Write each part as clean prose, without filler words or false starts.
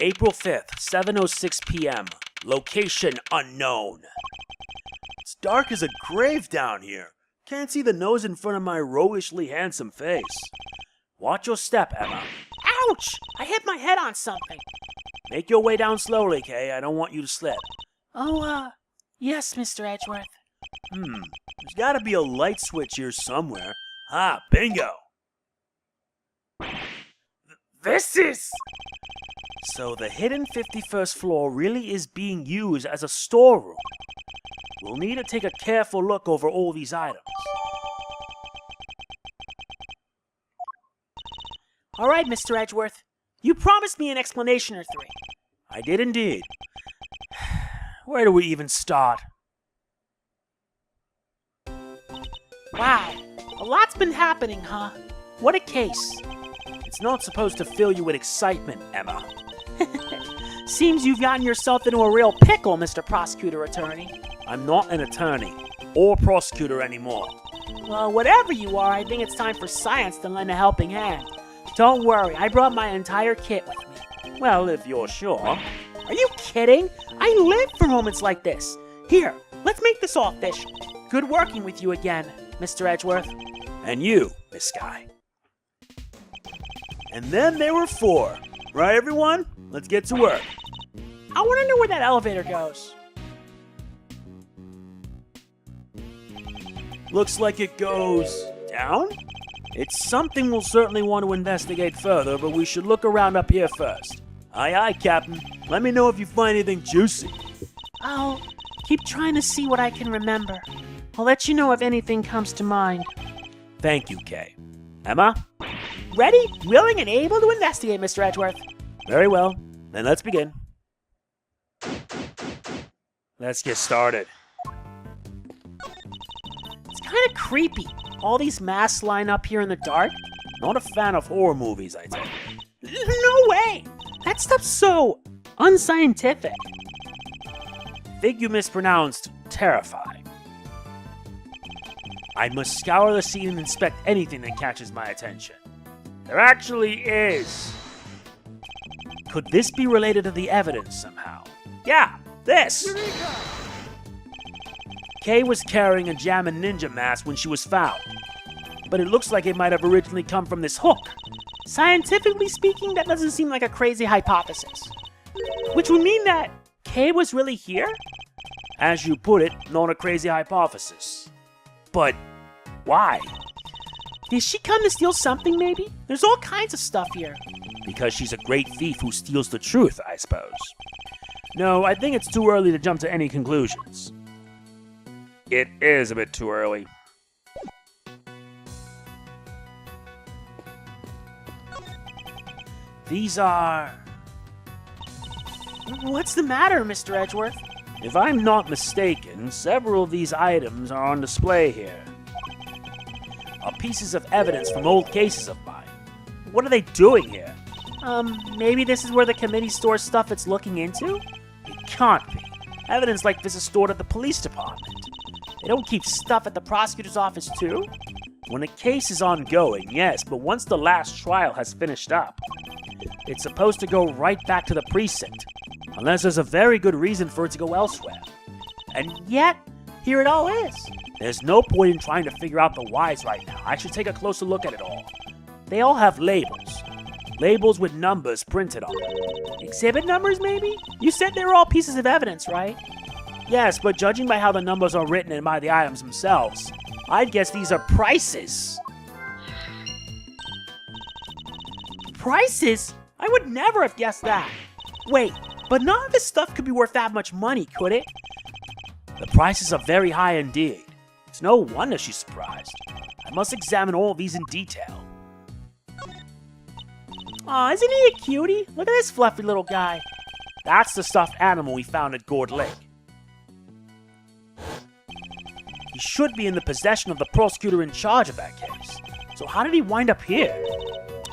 April 5th, 7:06 p.m. Location unknown. It's dark as a grave down here. Can't see the nose in front of my roguishly handsome face. Watch your step, Emma. Ouch! I hit my head on something. Make your way down slowly, Kay. I don't want you to slip. Oh, yes, Mr. Edgeworth. There's gotta be a light switch here somewhere. Ah, bingo! This is... So the hidden 51st floor really is being used as a storeroom. We'll need to take a careful look over all these items. All right, Mr. Edgeworth. You promised me an explanation or three. I did indeed. Where do we even start? Wow, a lot's been happening, huh? What a case. It's not supposed to fill you with excitement, Emma. Seems you've gotten yourself into a real pickle, Mr. Prosecutor Attorney. I'm not an attorney or prosecutor anymore. Well, whatever you are, I think it's time for science to lend a helping hand. Don't worry, I brought my entire kit with me. Well, if you're sure. Are you kidding? I live for moments like this. Here, let's make this official. Good working with you again, Mr. Edgeworth. And you, Miss Skye. And then there were 4. Right, everyone? Let's get to work. I want to know where that elevator goes. Looks like it goes down? It's something we'll certainly want to investigate further, but we should look around up here first. Aye, aye, Captain. Let me know if you find anything juicy. I'll keep trying to see what I can remember. I'll let you know if anything comes to mind. Thank you, Kay. Emma? Ready, willing, and able to investigate, Mr. Edgeworth. Very well. Then let's begin. Let's get started. It's kind of creepy. All these masks line up here in the dark. Not a fan of horror movies, I tell you. No way! That stuff's so unscientific. Think you mispronounced terrifying. I must scour the scene and inspect anything that catches my attention. There actually is. Could this be related to the evidence somehow? Yeah, this! Eureka! Kay was carrying a Jammin' Ninja mask when she was found. But it looks like it might have originally come from this hook. Scientifically speaking, that doesn't seem like a crazy hypothesis. Which would mean that Kay was really here? As you put it, not a crazy hypothesis. But why? Did she come to steal something, maybe? There's all kinds of stuff here. Because she's a great thief who steals the truth, I suppose. No, I think it's too early to jump to any conclusions. It is a bit too early. These are... What's the matter, Mr. Edgeworth? If I'm not mistaken, several of these items are on display here. Are pieces of evidence from old cases of mine. What are they doing here? Maybe this is where the committee stores stuff it's looking into? It can't be. Evidence like this is stored at the police department. They don't keep stuff at the prosecutor's office, too? When a case is ongoing, yes, but once the last trial has finished up, it's supposed to go right back to the precinct, unless there's a very good reason for it to go elsewhere. And yet, here it all is. There's no point in trying to figure out the whys right now. I should take a closer look at it all. They all have labels. Labels with numbers printed on them. Exhibit numbers, maybe? You said they were all pieces of evidence, right? Yes, but judging by how the numbers are written and by the items themselves, I'd guess these are prices. Prices? I would never have guessed that. Wait, but none of this stuff could be worth that much money, could it? The prices are very high indeed. It's no wonder she's surprised. I must examine all these in detail. Aw, isn't he a cutie? Look at this fluffy little guy. That's the stuffed animal we found at Gourd Lake. He should be in the possession of the prosecutor in charge of that case. So how did he wind up here?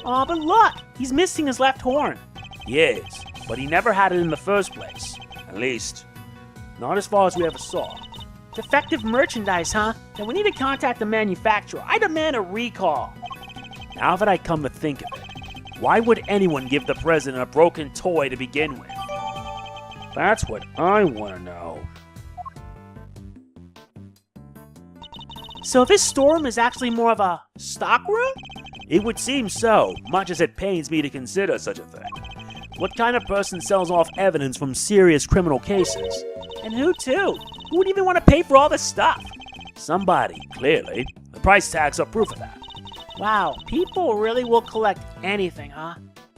Aw, but look! He's missing his left horn. He is, but he never had it in the first place. At least, not as far as we ever saw. Defective merchandise, huh? Then we need to contact the manufacturer. I demand a recall. Now that I come to think of it, Why would anyone give the president a broken toy to begin with? That's what I want to know. So this storeroom is actually more of a stock room? It would seem so, much as it pains me to consider such a thing. What kind of person sells off evidence from serious criminal cases? And who to? Who would even want to pay for all this stuff? Somebody, clearly. The price tags are proof of that. Wow, people really will collect anything, huh?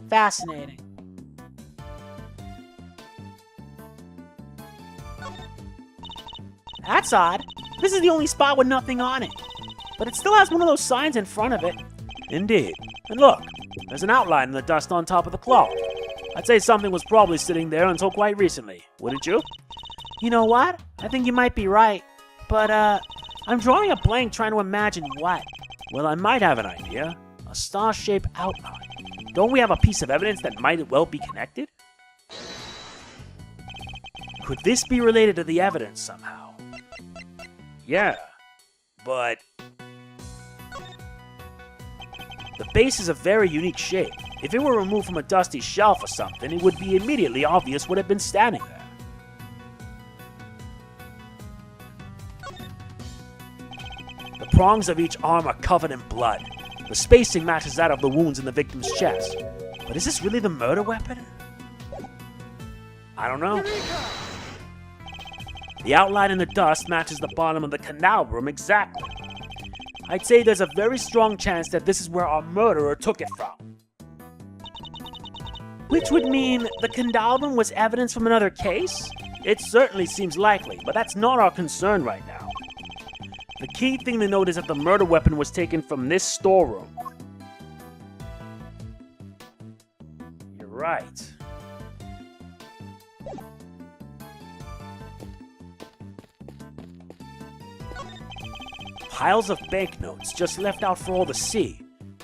Fascinating. That's odd. This is the only spot with nothing on it. But it still has one of those signs in front of it. Indeed. And look, there's an outline in the dust on top of the cloth. I'd say something was probably sitting there until quite recently, wouldn't you? You know what? I think you might be right. But, I'm drawing a blank trying to imagine what. Well, I might have an idea. A star-shaped outline. Don't we have a piece of evidence that might well be connected? Could this be related to the evidence somehow? Yeah, but the base is a very unique shape. If it were removed from a dusty shelf or something, it would be immediately obvious what had been standing there. The prongs of each arm are covered in blood. The spacing matches that of the wounds in the victim's chest. But is this really the murder weapon? I don't know. The outline in the dust matches the bottom of the canal room exactly. I'd say there's a very strong chance that this is where our murderer took it from. Which would mean the canal room was evidence from another case? It certainly seems likely, but that's not our concern right now. The key thing to note is that the murder weapon was taken from this storeroom. You're right. Piles of banknotes just left out for all to see.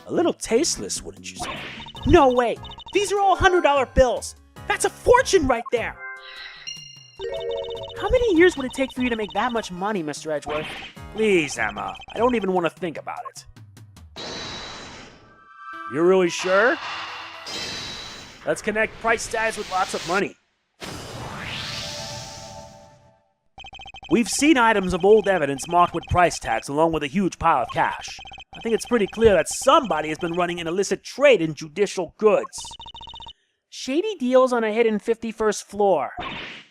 A little tasteless, wouldn't you say? No way! These are all $100 bills! That's a fortune right there! How many years would it take for you to make that much money, Mr. Edgeworth? Please, Emma. I don't even want to think about it. You're really sure? Let's connect price tags with lots of money. We've seen items of old evidence marked with price tags along with a huge pile of cash. I think it's pretty clear that somebody has been running an illicit trade in judicial goods. Shady deals on a hidden 51st floor.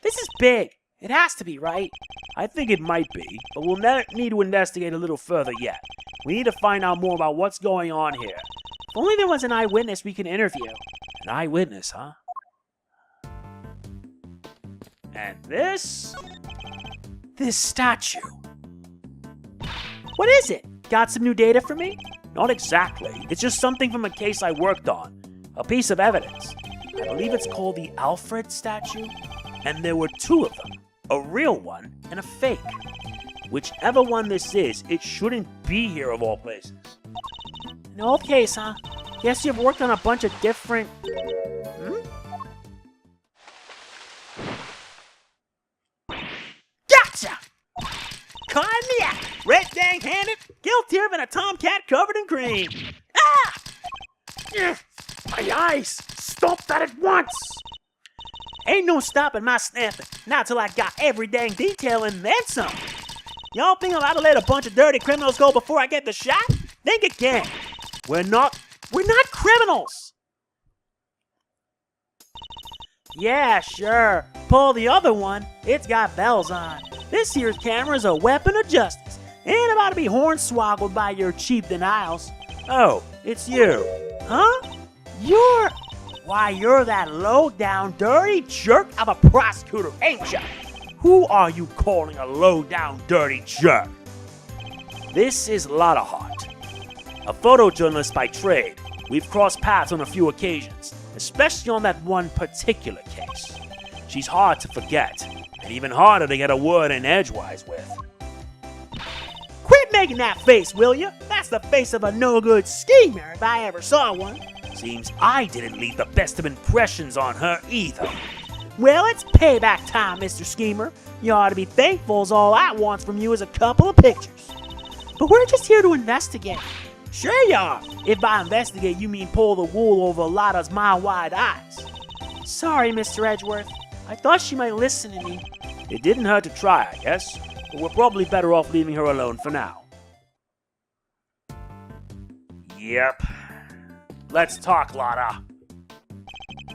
This is big. It has to be, right? I think it might be, but we'll need to investigate a little further yet. We need to find out more about what's going on here. If only there was an eyewitness we could interview. An eyewitness, huh? And this statue. What is it? Got some new data for me? Not exactly. It's just something from a case I worked on. A piece of evidence. I believe it's called the Alfred statue. And there were two of them. A real one and a fake. Whichever one this is, it shouldn't be here of all places. An old case, huh? Guess you've worked on a bunch of different... Gotcha! Caught in the act! Red dang-handed, guiltier than a tomcat covered in cream. Ah! Ugh, my eyes! Stop that at once! Ain't no stopping my snapping, not till I got every dang detail and then some. Y'all think I'm about to let a bunch of dirty criminals go before I get the shot? Think again. We're not criminals. Yeah, sure. Pull the other one. It's got bells on. This here's camera's a weapon of justice. Ain't about to be hornswoggled by your cheap denials. Oh, it's you. Huh? Why, you're that low-down, dirty jerk of a prosecutor, ain't ya? Who are you calling a low-down, dirty jerk? This is Lotta Hart, a photojournalist by trade. We've crossed paths on a few occasions, especially on that one particular case. She's hard to forget, and even harder to get a word in edgewise with. Quit making that face, will you? That's the face of a no-good schemer if I ever saw one. Seems I didn't leave the best of impressions on her either. Well, it's payback time, Mr. Schemer. You ought to be thankful as all I want from you is a couple of pictures. But we're just here to investigate. Sure you are, if by investigate you mean pull the wool over Lotta's mile-wide eyes. Sorry, Mr. Edgeworth. I thought she might listen to me. It didn't hurt to try, I guess, but we're probably better off leaving her alone for now. Yep. Let's talk, Lotta.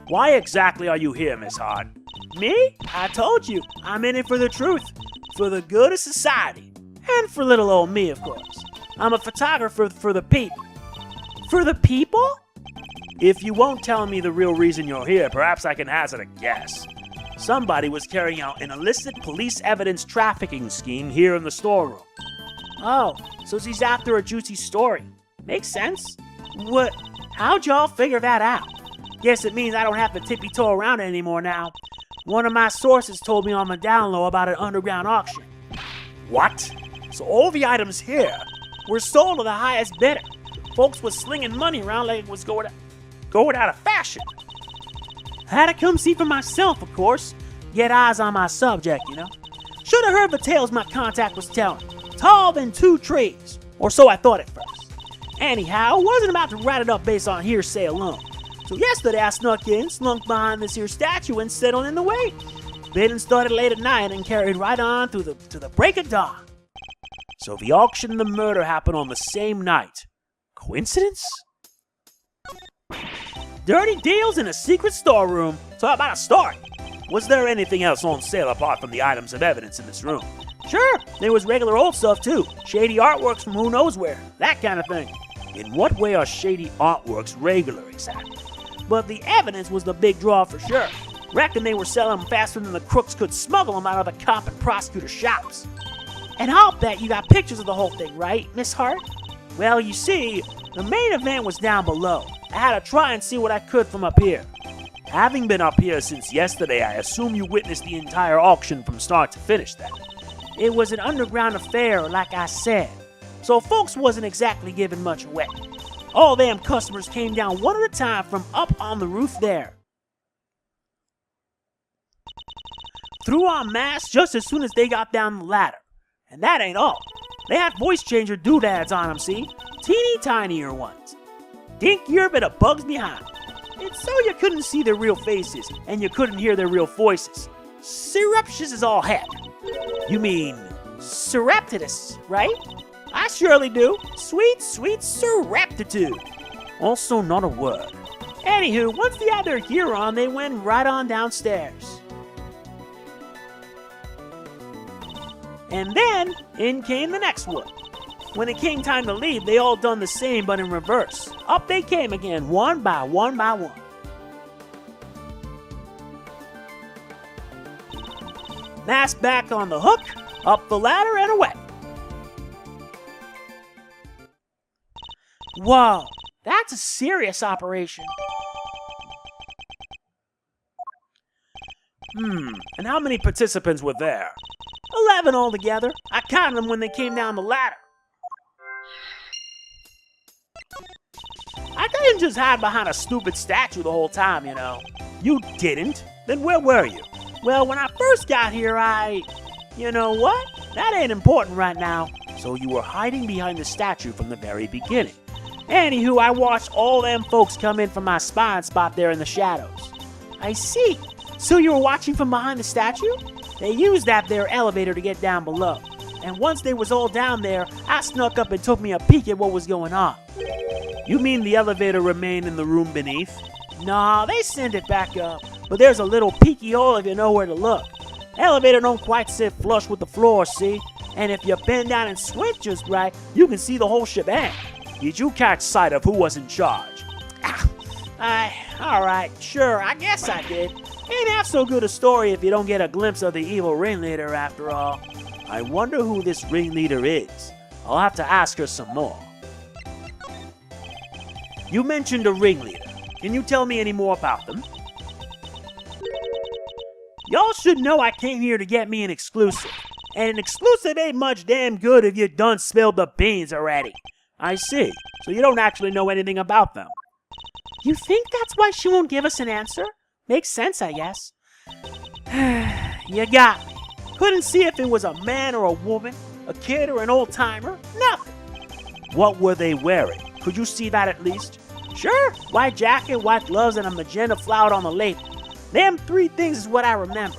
Why exactly are you here, Miss Hart? Me? I told you, I'm in it for the truth, for the good of society, and for little old me, of course. I'm a photographer for the people. For the people? If you won't tell me the real reason you're here, perhaps I can hazard a guess. Somebody was carrying out an illicit police evidence trafficking scheme here in the storeroom. Oh, so she's after a juicy story. Makes sense. What? How'd y'all figure that out? Guess it means I don't have to tippy-toe around it anymore now. One of my sources told me on the down low about an underground auction. What? So all the items here were sold to the highest bidder. Folks was slinging money around like it was going out of fashion. I had to come see for myself, of course. Get eyes on my subject, you know. Should have heard the tales my contact was telling. Tall than 2 trees. Or so I thought at first. Anyhow, I wasn't about to write it up based on hearsay alone. So yesterday I snuck in, slunk behind this here statue and settled in the wait. Bidding started late at night and carried right on to the break of dawn. So the auction and the murder happened on the same night. Coincidence? Dirty deals in a secret storeroom. Talk about a story. Was there anything else on sale apart from the items of evidence in this room? Sure, there was regular old stuff too. Shady artworks from who knows where. That kind of thing. In what way are shady artworks regular exactly? But the evidence was the big draw for sure. Reckon they were selling them faster than the crooks could smuggle them out of the cop and prosecutor shops. And I'll bet you got pictures of the whole thing, right, Miss Hart? Well, you see, the main event was down below. I had to try and see what I could from up here. Having been up here since yesterday, I assume you witnessed the entire auction from start to finish then. It was an underground affair, like I said. So folks wasn't exactly giving much away. All them customers came down one at a time from up on the roof there. Threw on masks just as soon as they got down the ladder. And that ain't all. They had voice changer doodads on them, see? Teeny tinier ones. Dinkier but it bugs behind. It's so you couldn't see their real faces, and you couldn't hear their real voices. Surreptitious as all heck. You mean surreptitious, right? I surely do. Sweet, sweet surreptitude. Also not a word. Anywho, once they had their gear on, they went right on downstairs. And then, in came the next one. When it came time to leave, they all done the same, but in reverse. Up they came again, one by one by one. Mask back on the hook, up the ladder and away. Whoa, that's a serious operation. And how many participants were there? 11 altogether. I counted them when they came down the ladder. I didn't just hide behind a stupid statue the whole time, you know. You didn't? Then where were you? Well, when I first got here, You know what? That ain't important right now. So you were hiding behind the statue from the very beginning. Anywho, I watched all them folks come in from my spine spot there in the shadows. I see. So you were watching from behind the statue? They used that there elevator to get down below. And once they was all down there, I snuck up and took me a peek at what was going on. You mean the elevator remained in the room beneath? Nah, they sent it back up. But there's a little peeky hole if you know where to look. Elevator don't quite sit flush with the floor, see? And if you bend down and squint just right, you can see the whole shebang. Did you catch sight of who was in charge? Alright, sure, I guess I did. Ain't half so good a story if you don't get a glimpse of the evil ringleader after all. I wonder who this ringleader is. I'll have to ask her some more. You mentioned a ringleader. Can you tell me any more about them? Y'all should know I came here to get me an exclusive. And an exclusive ain't much damn good if you done spilled the beans already. I see. So you don't actually know anything about them. You think that's why she won't give us an answer? Makes sense, I guess. You got me. Couldn't see if it was a man or a woman, a kid or an old-timer. Nothing. What were they wearing? Could you see that at least? Sure, white jacket, white gloves, and a magenta flower on the label. Them 3 things is what I remember.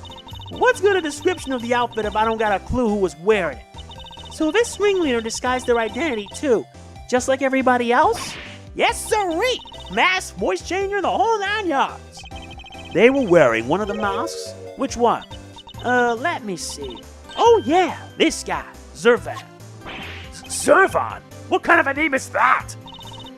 What's good a description of the outfit if I don't got a clue who was wearing it? So this ringleader disguised their identity too, just like everybody else? Yes, sirree! Mask, voice changer, the whole 9 yards. They were wearing one of the masks? Which one? Let me see. Oh yeah, this guy, Zervan. Zervan? What kind of a name is that?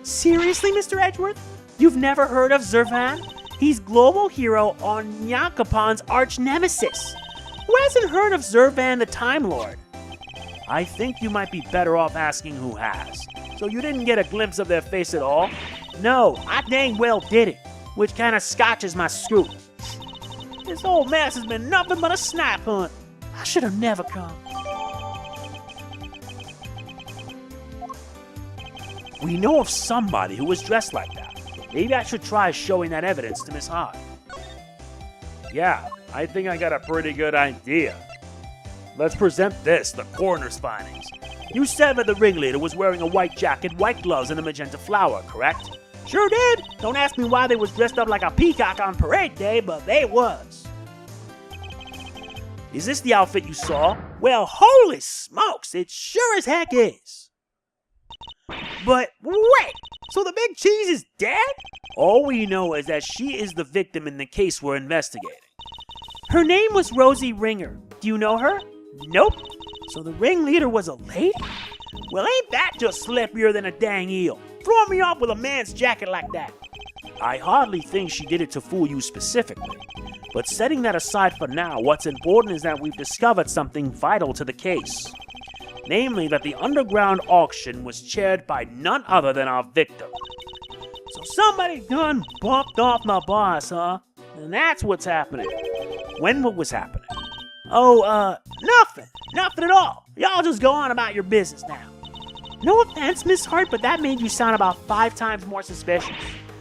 Seriously, Mr. Edgeworth? You've never heard of Zervan? He's global hero on Nyakapon's arch nemesis. Who hasn't heard of Zervan the Time Lord? I think you might be better off asking who has. So you didn't get a glimpse of their face at all? No, I dang well did it, which kind of scotches my scoop. This whole mess has been nothing but a snipe hunt. I should have never come. We know of somebody who was dressed like that. Maybe I should try showing that evidence to Miss Hart. Yeah, I think I got a pretty good idea. Let's present this, the coroner's findings. You said that the ringleader was wearing a white jacket, white gloves, and a magenta flower, correct? Sure did. Don't ask me why they was dressed up like a peacock on parade day, but they was. Is this the outfit you saw? Well, holy smokes, it sure as heck is. But wait, so the big cheese is dead? All we know is that she is the victim in the case we're investigating. Her name was Rosie Ringer. Do you know her? Nope. So the ringleader was a lady? Well, ain't that just slippier than a dang eel? Throw me off with a man's jacket like that. I hardly think she did it to fool you specifically. But setting that aside for now, what's important is that we've discovered something vital to the case. Namely, that the underground auction was chaired by none other than our victim. So somebody done bumped off my boss, huh? And that's what's happening. When what was happening? Oh, nothing. Nothing at all. Y'all just go on about your business now. No offense, Miss Hart, but that made you sound about 5 times more suspicious.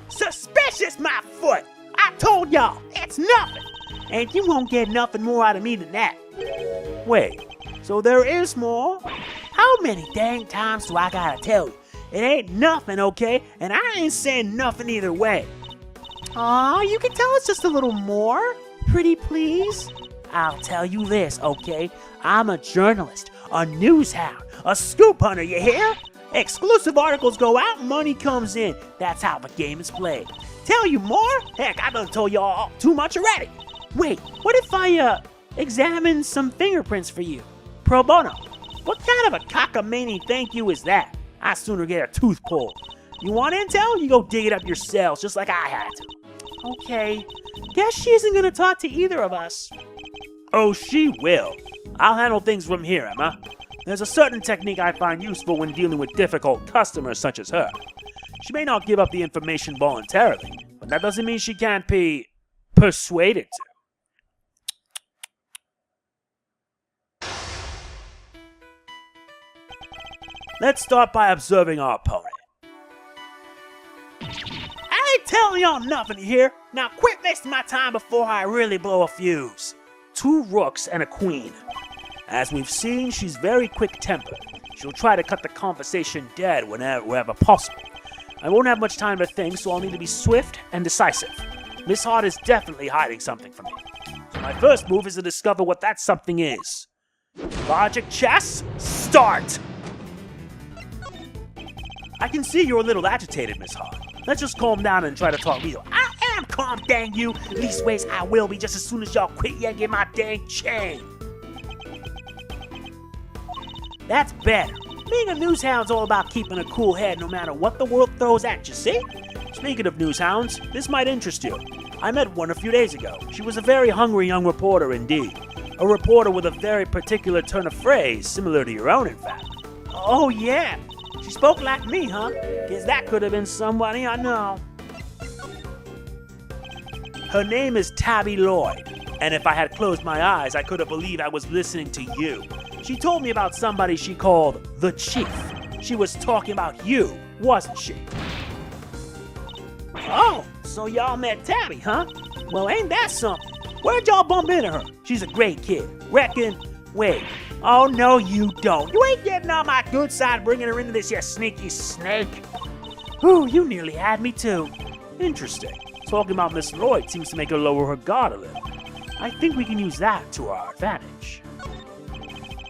Suspicious, my foot! I told y'all, it's nothing. And you won't get nothing more out of me than that. Wait, so there is more? How many dang times do I gotta tell you? It ain't nothing, okay? And I ain't saying nothing either way. Aw, you can tell us just a little more? Pretty please? I'll tell you this, okay? I'm a journalist, a news hound, a scoop hunter, you hear? Exclusive articles go out, money comes in. That's how the game is played. Tell you more? Heck, I done told y'all too much already. Wait, what if I, examine some fingerprints for you? Pro bono. What kind of a cockamamie thank you is that? I'd sooner get a tooth pulled. You want intel? You go dig it up yourselves, just like I had to. Okay, guess she isn't gonna talk to either of us. Oh, she will. I'll handle things from here, Emma. There's a certain technique I find useful when dealing with difficult customers such as her. She may not give up the information voluntarily, but that doesn't mean she can't be persuaded to. Let's start by observing our opponent. I ain't telling y'all nothing here. Now quit wasting my time before I really blow a fuse. 2 rooks and a queen. As we've seen, she's very quick-tempered. She'll try to cut the conversation dead wherever possible. I won't have much time to think, so I'll need to be swift and decisive. Miss Hart is definitely hiding something from me. So my first move is to discover what that something is. Logic chess, start! I can see you're a little agitated, Miss Hart. Let's just calm down and try to talk real. I am calm, dang you. Leastways, I will be just as soon as y'all quit yanking my dang chain. That's better. Being a news hound's all about keeping a cool head no matter what the world throws at you, see? Speaking of news hounds, this might interest you. I met one a few days ago. She was a very hungry young reporter indeed. A reporter with a very particular turn of phrase, similar to your own, in fact. Oh, yeah. She spoke like me, huh? Guess that could have been somebody I know. Her name is Tabby Lloyd, and if I had closed my eyes, I could have believed I was listening to you. She told me about somebody she called the Chief. She was talking about you, wasn't she? Oh, so y'all met Tabby, huh? Well, ain't that something? Where'd y'all bump into her? She's a great kid. Wait. Oh, no, you don't. You ain't getting on my good side bringing her into this, you sneaky snake. Whew, you nearly had me too. Interesting. Talking about Miss Lloyd seems to make her lower her guard a little. I think we can use that to our advantage.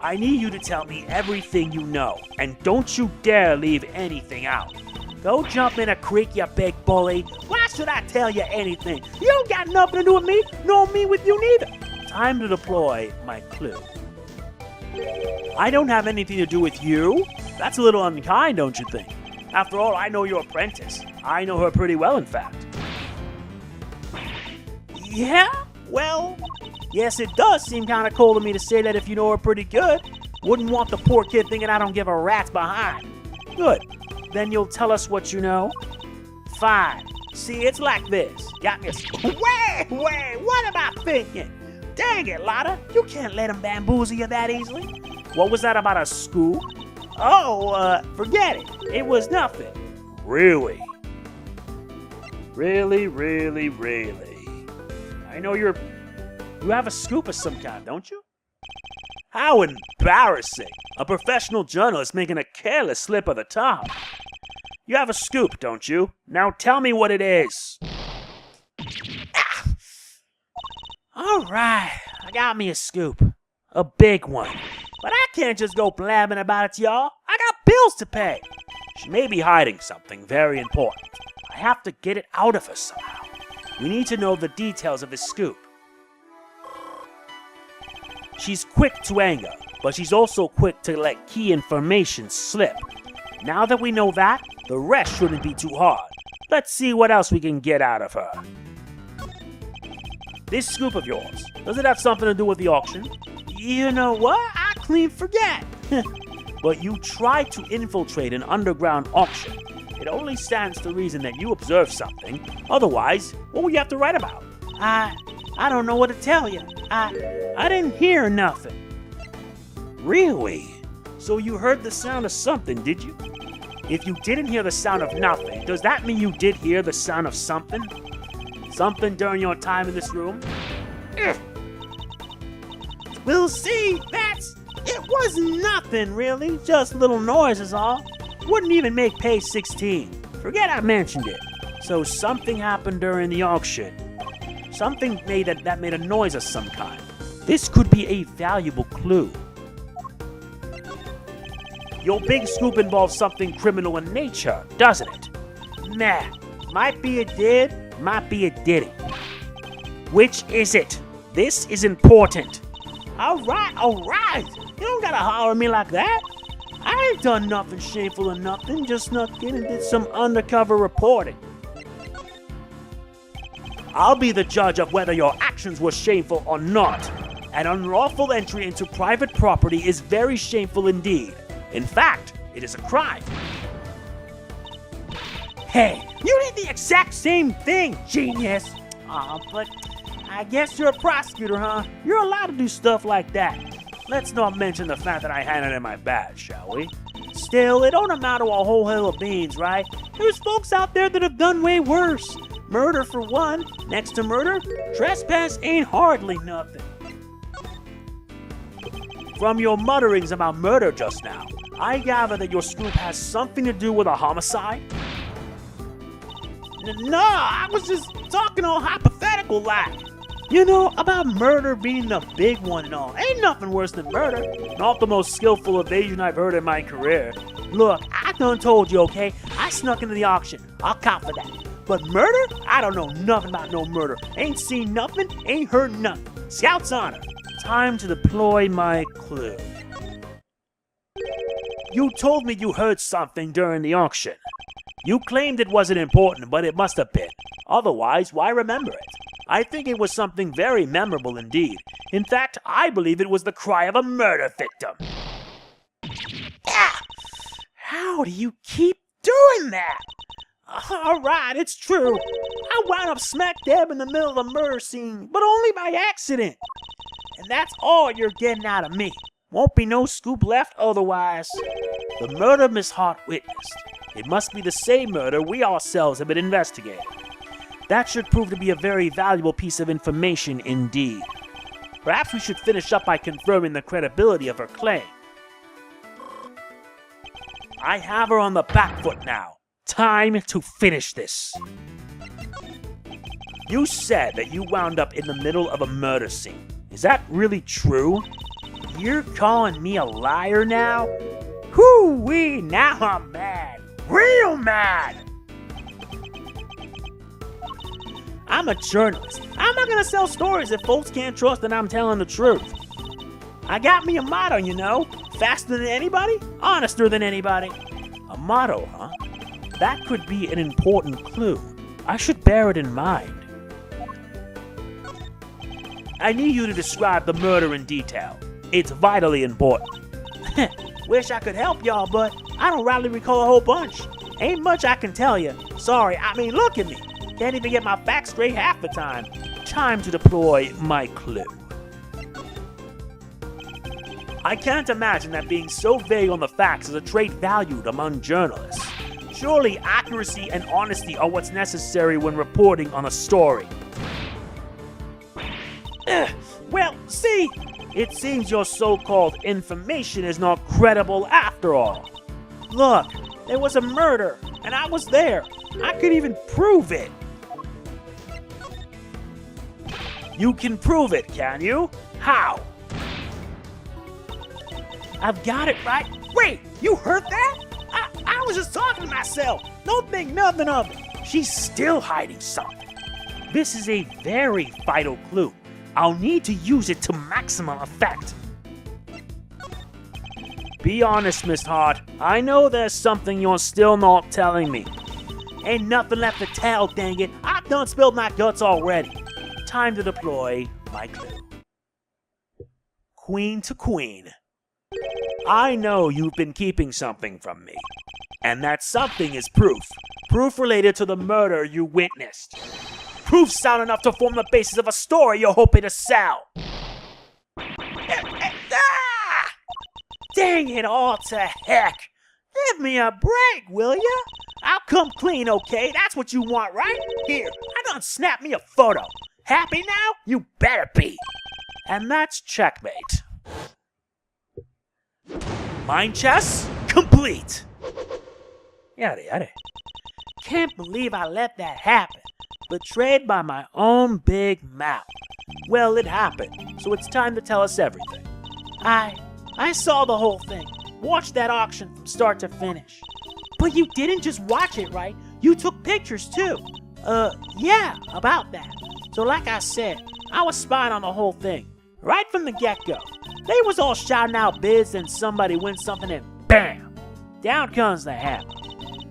I need you to tell me everything you know, and don't you dare leave anything out. Go jump in a creek, you big bully. Why should I tell you anything? You don't got nothing to do with me, nor me with you neither. Time to deploy my clue. I don't have anything to do with you? That's a little unkind, don't you think? After all, I know your apprentice. I know her pretty well, in fact. Yeah? Well, yes, it does seem kind of cold of me to say that if you know her pretty good. Wouldn't want the poor kid thinking I don't give a rat's behind. Good. Then you'll tell us what you know? Fine. See, it's like this. Got me Wait, what am I thinking? Dang it, Lotta. You can't let him bamboozle you that easily. What was that about a scoop? Oh, forget it. It was nothing. Really? Really? I know you have a scoop of some kind, don't you? How embarrassing! A professional journalist making a careless slip of the tongue. You have a scoop, don't you? Now tell me what it is. All right, I got me a scoop. A big one. But I can't just go blabbing about it to y'all. I got bills to pay. She may be hiding something very important. I have to get it out of her somehow. We need to know the details of this scoop. She's quick to anger, but she's also quick to let key information slip. Now that we know that, the rest shouldn't be too hard. Let's see what else we can get out of her. This scoop of yours, does it have something to do with the auction? You know what? I clean forget. But you tried to infiltrate an underground auction. It only stands to reason that you observed something. Otherwise, what would you have to write about? I don't know what to tell you. I didn't hear nothing. Really? So you heard the sound of something, did you? If you didn't hear the sound of nothing, does that mean you did hear the sound of something? Something during your time in this room? We'll see. It was nothing, really. Just little noises, all. Wouldn't even make page 16. Forget I mentioned it. So something happened during the auction. Something that made a noise of some kind. This could be a valuable clue. Your big scoop involves something criminal in nature, doesn't it? Nah, might be it did, might be it didn't. Which is it? This is important. All right. You don't gotta holler at me like that. I ain't done nothing shameful or nothing, just snuck in and did some undercover reporting. I'll be the judge of whether your actions were shameful or not. An unlawful entry into private property is very shameful indeed. In fact, it is a crime. Hey, you did the exact same thing, genius. But I guess you're a prosecutor, huh? You're allowed to do stuff like that. Let's not mention the fact that I handed in my badge, shall we? Still, it don't amount to a whole hill of beans, right? There's folks out there that have done way worse. Murder for one. Next to murder, trespass ain't hardly nothing. From your mutterings about murder just now, I gather that your scoop has something to do with a homicide? No, I was just talking all hypothetical like. You know, about murder being the big one and all. Ain't nothing worse than murder. Not the most skillful evasion I've heard in my career. Look, I done told you, okay? I snuck into the auction. I'll cop for that. But murder? I don't know nothing about no murder. Ain't seen nothing, ain't heard nothing. Scout's honor. Time to deploy my clue. You told me you heard something during the auction. You claimed it wasn't important, but it must have been. Otherwise, why remember it? I think it was something very memorable indeed. In fact, I believe it was the cry of a murder victim. Ah! How do you keep doing that? All right, it's true. I wound up smack dab in the middle of the murder scene, but only by accident. And that's all you're getting out of me. Won't be no scoop left otherwise. The murder Miss Hart witnessed. It must be the same murder we ourselves have been investigating. That should prove to be a very valuable piece of information indeed. Perhaps we should finish up by confirming the credibility of her claim. I have her on the back foot now. Time to finish this. You said that you wound up in the middle of a murder scene. Is that really true? You're calling me a liar now? Whoo-wee, now I'm mad. Real mad! I'm a journalist. I'm not gonna sell stories if folks can't trust that I'm telling the truth. I got me a motto, you know. Faster than anybody, honester than anybody. A motto, huh? That could be an important clue. I should bear it in mind. I need you to describe the murder in detail. It's vitally important. Wish I could help y'all, but I don't rightly recall a whole bunch. Ain't much I can tell you. Sorry, I mean, look at me. Can't even get my facts straight half the time. Time to deploy my clue. I can't imagine that being so vague on the facts is a trait valued among journalists. Surely accuracy and honesty are what's necessary when reporting on a story. Well, see, it seems your so-called information is not credible after all. Look, there was a murder, and I was there. I could even prove it. You can prove it, can you? How? I've got it right. Wait, you heard that? I was just talking to myself. Don't think nothing of it. She's still hiding something. This is a very vital clue. I'll need to use it to maximum effect. Be honest, Miss Hart. I know there's something you're still not telling me. Ain't nothing left to tell, dang it. I've done spilled my guts already. Time to deploy my clue. Queen to queen. I know you've been keeping something from me. And that something is proof. Proof related to the murder you witnessed. Proof sound enough to form the basis of a story you're hoping to sell. Dang it all to heck. Give me a break, will ya? I'll come clean, okay? That's what you want, right? Here, I done snapped me a photo. Happy now? You better be. And that's checkmate. Mind chess complete. Yada yada. Can't believe I let that happen. Betrayed by my own big mouth. Well, it happened, so it's time to tell us everything. I saw the whole thing. Watched that auction from start to finish. But you didn't just watch it, right? You took pictures too. Yeah, about that. So like I said, I was spying on the whole thing. Right from the get-go. They was all shouting out bids and somebody wins something and BAM! Down comes the hammer.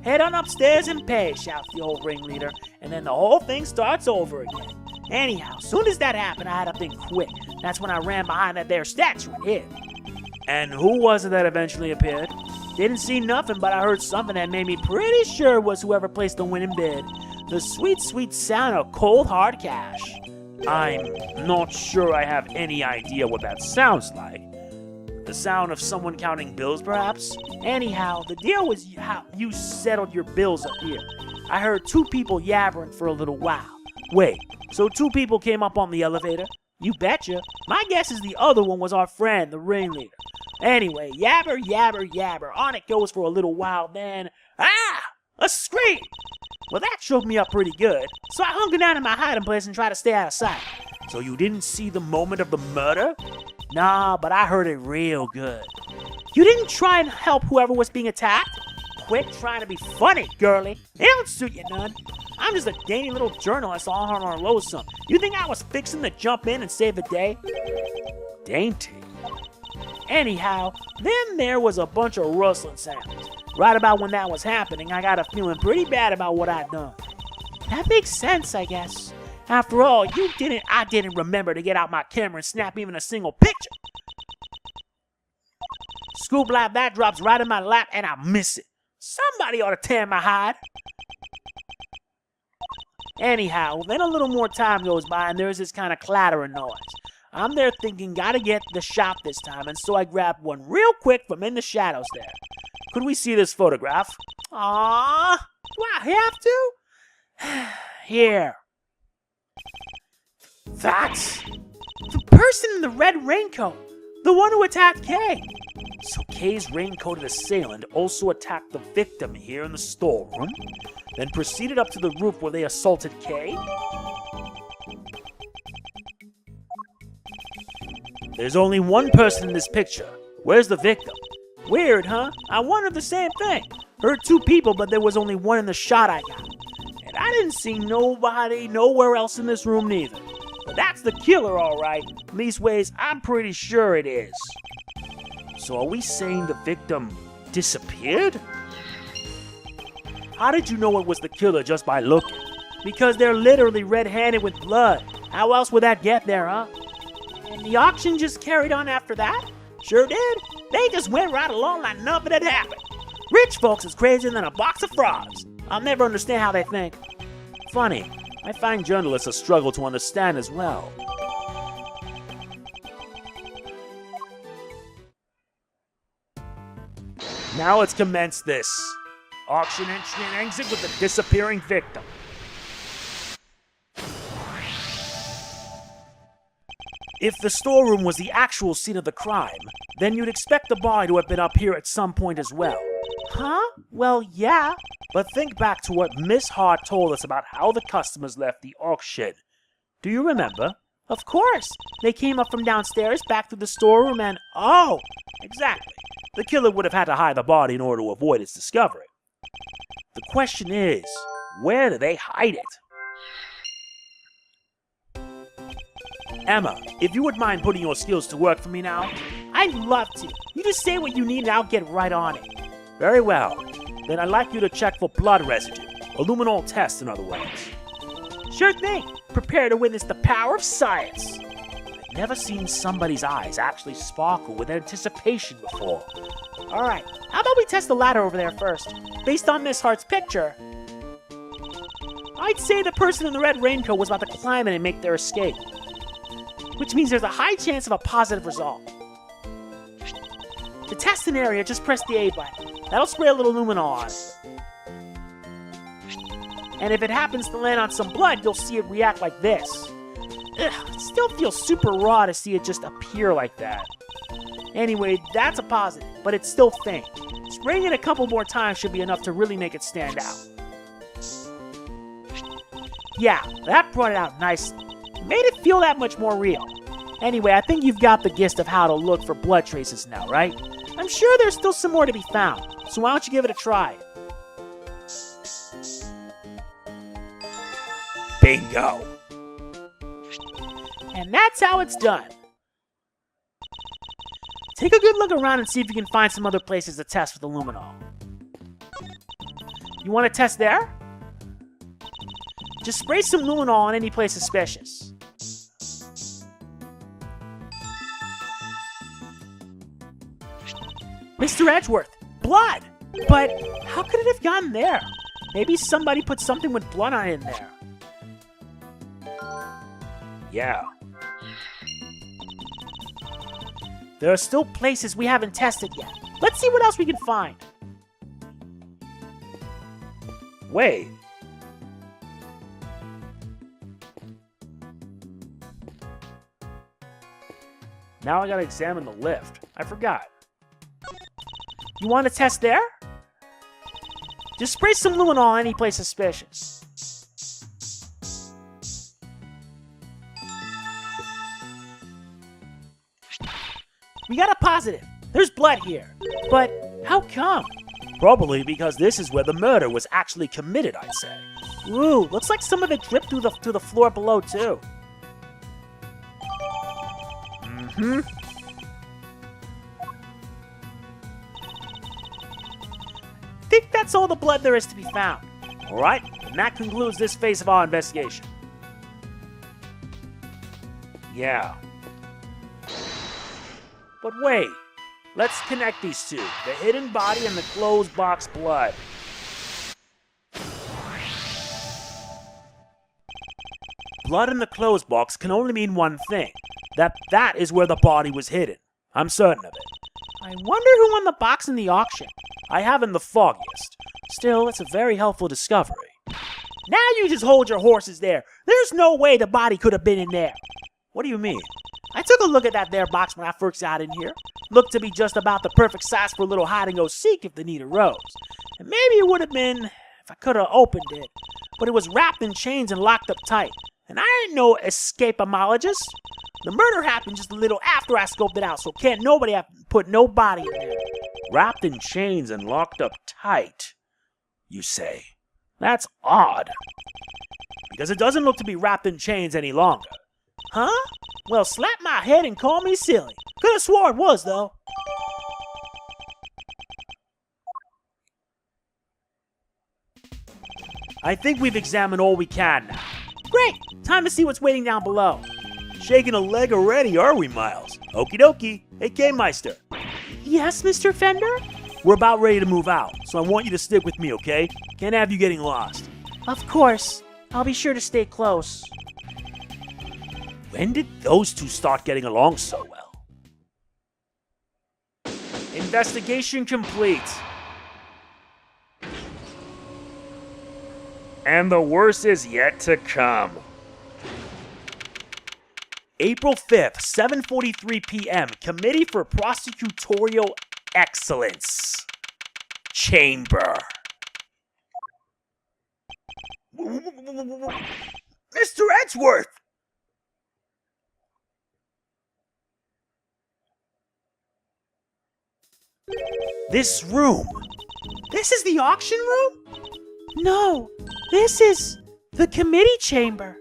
Head on upstairs and pay, shouts the old ringleader, and then the whole thing starts over again. Anyhow, soon as that happened, I had to think quick. That's when I ran behind that there statue and hid. And who was it that eventually appeared? Didn't see nothing, but I heard something that made me pretty sure it was whoever placed the winning bid. The sweet, sweet sound of cold, hard cash. I'm not sure I have any idea what that sounds like. The sound of someone counting bills, perhaps? Anyhow, the deal was how you settled your bills up here. I heard two people yabbering for a little while. Wait, so two people came up on the elevator? You betcha. My guess is the other one was our friend, the ringleader. Anyway, yabber, yabber, yabber. On it goes for a little while, then... a scream! Well, that shook me up pretty good, so I hunkered down in my hiding place and tried to stay out of sight. So you didn't see the moment of the murder? Nah, but I heard it real good. You didn't try and help whoever was being attacked? Quit trying to be funny, girly. It don't suit you none. I'm just a dainty little journalist all on our lonesome. You think I was fixing to jump in and save the day? Dainty? Anyhow, then there was a bunch of rustling sounds. Right about when that was happening, I got a feeling pretty bad about what I'd done. That makes sense, I guess. After all, I didn't remember to get out my camera and snap even a single picture. Scoop like that drops right in my lap and I miss it. Somebody ought to tear my hide. Anyhow, then a little more time goes by and there's this kind of clattering noise. I'm there thinking, gotta get the shot this time, and so I grabbed one real quick from in the shadows there. Could we see this photograph? Aww, do I have to? Here. That's the person in the red raincoat. The one who attacked Kay. So Kay's raincoated assailant also attacked the victim here in the storeroom, then proceeded up to the roof where they assaulted Kay? There's only one person in this picture. Where's the victim? Weird, huh? I wondered the same thing. Heard 2 people, but there was only one in the shot I got. And I didn't see nobody nowhere else in this room neither. But that's the killer, all right. Leastways, I'm pretty sure it is. So are we saying the victim disappeared? How did you know it was the killer just by looking? Because they're literally red-handed with blood. How else would that get there, huh? And the auction just carried on after that? Sure did. They just went right along like nothing had happened. Rich folks is crazier than a box of frogs. I'll never understand how they think. Funny, I find journalists a struggle to understand as well. Now let's commence this. Auction and shenanigans with the disappearing victim. If the storeroom was the actual scene of the crime, then you'd expect the body to have been up here at some point as well. Huh? Well, yeah. But think back to what Miss Hart told us about how the customers left the auction. Do you remember? Of course. They came up from downstairs, back through the storeroom, and oh! Exactly. The killer would have had to hide the body in order to avoid its discovery. The question is, where do they hide it? Emma, if you would mind putting your skills to work for me now? I'd love to. You just say what you need and I'll get right on it. Very well. Then I'd like you to check for blood residue. A luminol test, in other words. Sure thing. Prepare to witness the power of science. I've never seen somebody's eyes actually sparkle with anticipation before. Alright, how about we test the ladder over there first? Based on Miss Hart's picture, I'd say the person in the red raincoat was about to climb it and make their escape. Which means there's a high chance of a positive result. To test an area, just press the A button. That'll spray a little luminol on it. And if it happens to land on some blood, you'll see it react like this. Ugh, it still feels super raw to see it just appear like that. Anyway, that's a positive, but it's still faint. Spraying it a couple more times should be enough to really make it stand out. Yeah, that brought it out nicely. Made it feel that much more real. Anyway, I think you've got the gist of how to look for blood traces now, right? I'm sure there's still some more to be found, so why don't you give it a try? Bingo! And that's how it's done. Take a good look around and see if you can find some other places to test with the luminol. You want to test there? Just spray some luminol on any place suspicious. Mr. Edgeworth, blood! But how could it have gotten there? Maybe somebody put something with blood on it in there. Yeah. There are still places we haven't tested yet. Let's see what else we can find. Wait. Now I gotta examine the lift. I forgot. You want to test there? Just spray some luminol on any place suspicious. We got a positive. There's blood here. But how come? Probably because this is where the murder was actually committed, I'd say. Ooh, looks like some of it dripped through the floor below, too. Mm-hmm. Think that's all the blood there is to be found. Alright, and that concludes this phase of our investigation. Yeah. But wait, let's connect these two, the hidden body and the closed box blood. Blood in the closed box can only mean one thing, that is where the body was hidden. I'm certain of it. I wonder who won the box in the auction. I haven't the foggiest. Still, it's a very helpful discovery. Now you just hold your horses there. There's no way the body could have been in there. What do you mean? I took a look at that there box when I first got in here. Looked to be just about the perfect size for a little hide-and-go-seek if the need arose. And maybe it would have been if I could have opened it. But it was wrapped in chains and locked up tight. And I ain't no escapologist. The murder happened just a little after I scoped it out, so can't nobody have put no body in there. Wrapped in chains and locked up tight, you say? That's odd. Because it doesn't look to be wrapped in chains any longer. Huh? Well, slap my head and call me silly. Could have swore it was, though. I think we've examined all we can now. Great! Time to see what's waiting down below. Shaking a leg already, are we, Miles? Okie dokie. Hey, K-Meister. Yes, Mr. Fender? We're about ready to move out, so I want you to stick with me, okay? Can't have you getting lost. Of course. I'll be sure to stay close. When did those two start getting along so well? Investigation complete. And the worst is yet to come. April 5th, 7:43 p.m. Committee for Prosecutorial Excellence. Chamber. Mr. Edgeworth! This room. This is the auction room? No, this is the committee chamber.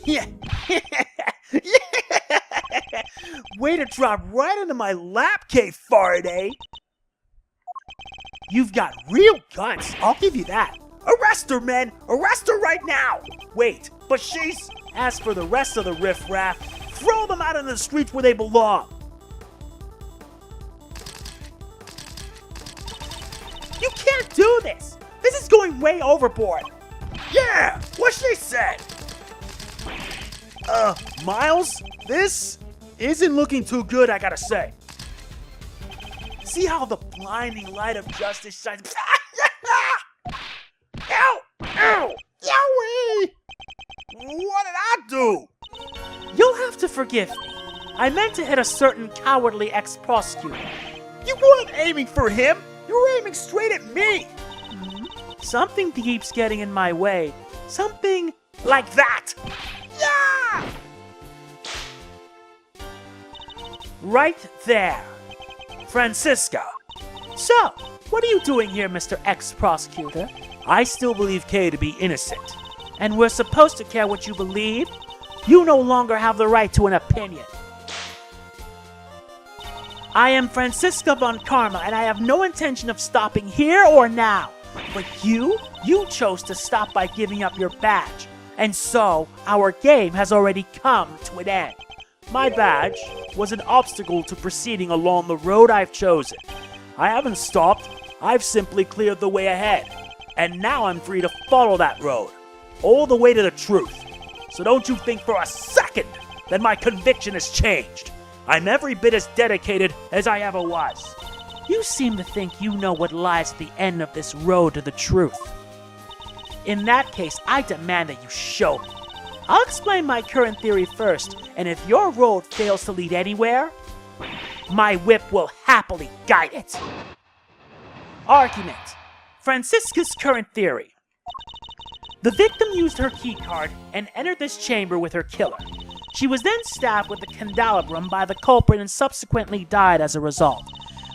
Yeah. Way to drop right into my lap, K-Faraday. You've got real guts, I'll give you that. Arrest her, men! Arrest her right now! Wait, but she's... As for the rest of the riffraff, throw them out in the streets where they belong. You can't do this! This is going way overboard! Yeah, what she said! Miles, this isn't looking too good, I gotta say. See how the blinding light of justice shines... Ow! Ow! Yowie! What did I do? You'll have to forgive me. I meant to hit a certain cowardly ex-prosecutor. You weren't aiming for him! You were aiming straight at me! Something keeps getting in my way. Something like that! Yeah! Right there. Francisca. So, what are you doing here, Mr. Ex-Prosecutor? I still believe Kay to be innocent. And we're supposed to care what you believe? You no longer have the right to an opinion. I am Francisca von Karma, and I have no intention of stopping here or now. But you chose to stop by giving up your badge. And so, our game has already come to an end. My badge was an obstacle to proceeding along the road I've chosen. I haven't stopped, I've simply cleared the way ahead. And now I'm free to follow that road, all the way to the truth. So don't you think for a second that my conviction has changed. I'm every bit as dedicated as I ever was. You seem to think you know what lies at the end of this road to the truth. In that case, I demand that you show me. I'll explain my current theory first, and if your road fails to lead anywhere, my whip will happily guide it. Argument. Francisca's current theory. The victim used her keycard and entered this chamber with her killer. She was then stabbed with a candelabrum by the culprit and subsequently died as a result.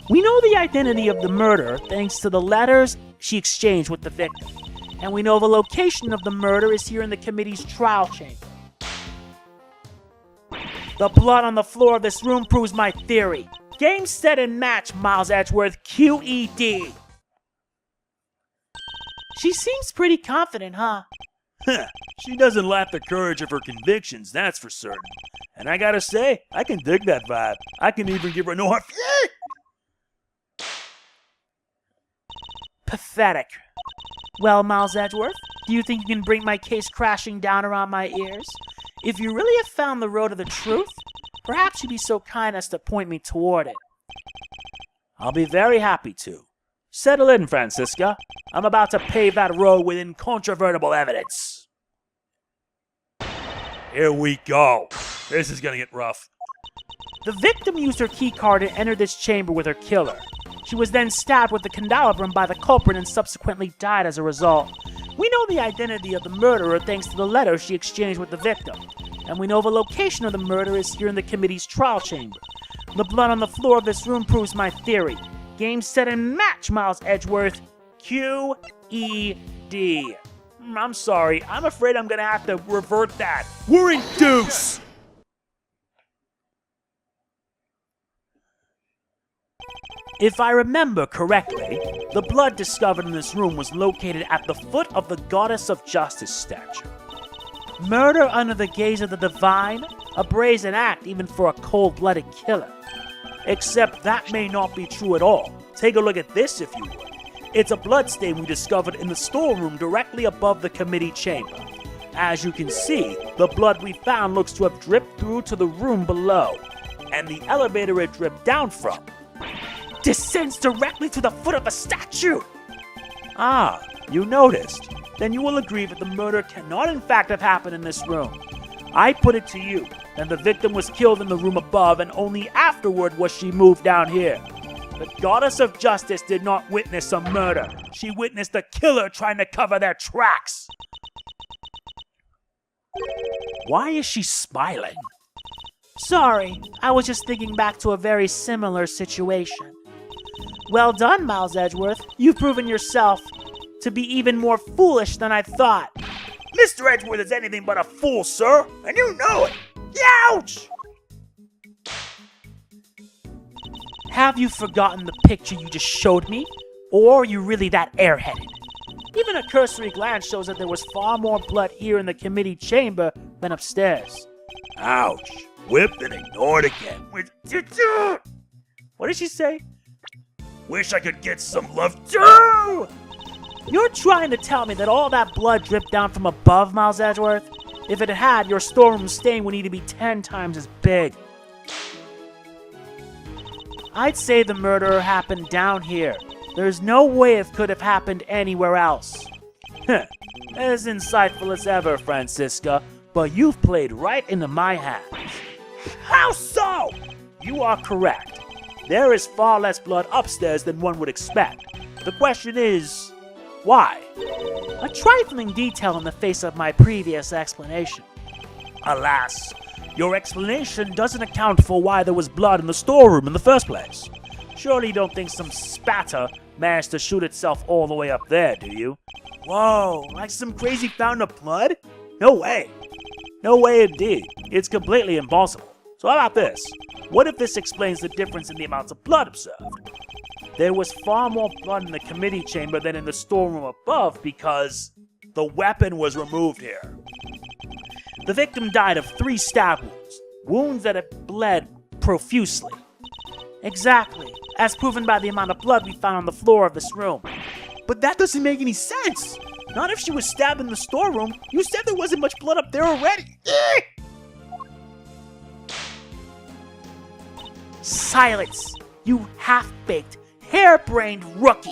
We know the identity of the murderer thanks to the letters she exchanged with the victim. And we know the location of the murder is here in the committee's trial chamber. The blood on the floor of this room proves my theory. Game, set, and match, Miles Edgeworth, QED. She seems pretty confident, huh? She doesn't lack the courage of her convictions, that's for certain. And I gotta say, I can dig that vibe. I can even give her no hard... Pathetic. Well, Miles Edgeworth, do you think you can bring my case crashing down around my ears? If you really have found the road to the truth, perhaps you'd be so kind as to point me toward it. I'll be very happy to. Settle in, Francisca. I'm about to pave that road with incontrovertible evidence. Here we go. This is gonna get rough. The victim used her keycard and entered this chamber with her killer. She was then stabbed with the candelabrum by the culprit and subsequently died as a result. We know the identity of the murderer thanks to the letter she exchanged with the victim. And we know the location of the murder is here in the committee's trial chamber. The blood on the floor of this room proves my theory. Game, set, and match, Miles Edgeworth. Q-E-D. I'm sorry, I'm afraid I'm gonna have to revert that. We're in deuce! If I remember correctly, the blood discovered in this room was located at the foot of the Goddess of Justice statue. Murder under the gaze of the divine? A brazen act even for a cold-blooded killer. Except that may not be true at all. Take a look at this if you would. It's a bloodstain we discovered in the storeroom directly above the committee chamber. As you can see, the blood we found looks to have dripped through to the room below, and the elevator it dripped down from descends directly to the foot of a statue! Ah, you noticed. Then you will agree that the murder cannot in fact have happened in this room. I put it to you that the victim was killed in the room above and only afterward was she moved down here. The Goddess of Justice did not witness a murder. She witnessed the killer trying to cover their tracks. Why is she smiling? Sorry, I was just thinking back to a very similar situation. Well done, Miles Edgeworth. You've proven yourself to be even more foolish than I thought. Mr. Edgeworth is anything but a fool, sir, and you know it. Ouch! Have you forgotten the picture you just showed me? Or are you really that airheaded? Even a cursory glance shows that there was far more blood here in the committee chamber than upstairs. Ouch! Whipped and ignored again. What did she say? Wish I could get some love too! You're trying to tell me that all that blood dripped down from above, Miles Edgeworth? If it had, your storeroom stain would need to be 10 times as big. I'd say the murder happened down here. There's no way it could have happened anywhere else. As insightful as ever, Francisca, but you've played right into my hands. How so? You are correct. There is far less blood upstairs than one would expect. The question is, why? A trifling detail in the face of my previous explanation. Alas, your explanation doesn't account for why there was blood in the storeroom in the first place. Surely you don't think some spatter managed to shoot itself all the way up there, do you? Whoa, like some crazy fountain of blood? No way. No way indeed. It's completely impossible. So how about this? What if this explains the difference in the amounts of blood observed? There was far more blood in the committee chamber than in the storeroom above because the weapon was removed here. The victim died of 3 stab wounds that had bled profusely. Exactly, as proven by the amount of blood we found on the floor of this room. But that doesn't make any sense. Not if she was stabbed in the storeroom. You said there wasn't much blood up there already. Silence, you half-baked, harebrained rookie.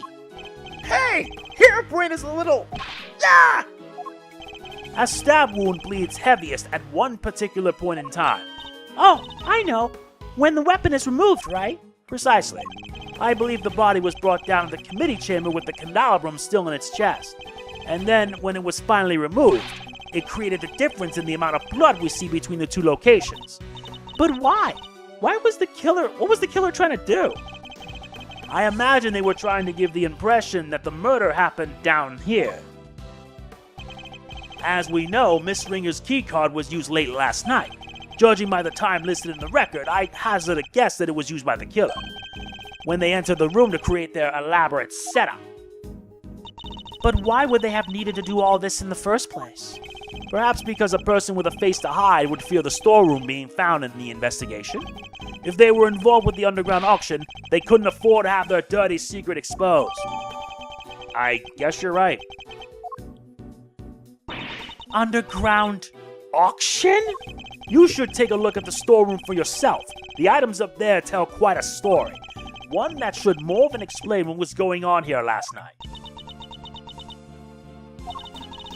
Hey, harebrained is a little... Yeah! A stab wound bleeds heaviest at one particular point in time. Oh, I know. When the weapon is removed, right? Precisely. I believe the body was brought down to the committee chamber with the candelabrum still in its chest. And then, when it was finally removed, it created a difference in the amount of blood we see between the 2 locations. But why? What was the killer trying to do? I imagine they were trying to give the impression that the murder happened down here. As we know, Miss Ringer's keycard was used late last night. Judging by the time listed in the record, I hazard a guess that it was used by the killer when they entered the room to create their elaborate setup. But why would they have needed to do all this in the first place? Perhaps because a person with a face to hide would fear the storeroom being found in the investigation? If they were involved with the underground auction, they couldn't afford to have their dirty secret exposed. I guess you're right. Underground auction? You should take a look at the storeroom for yourself. The items up there tell quite a story. One that should more than explain what was going on here last night.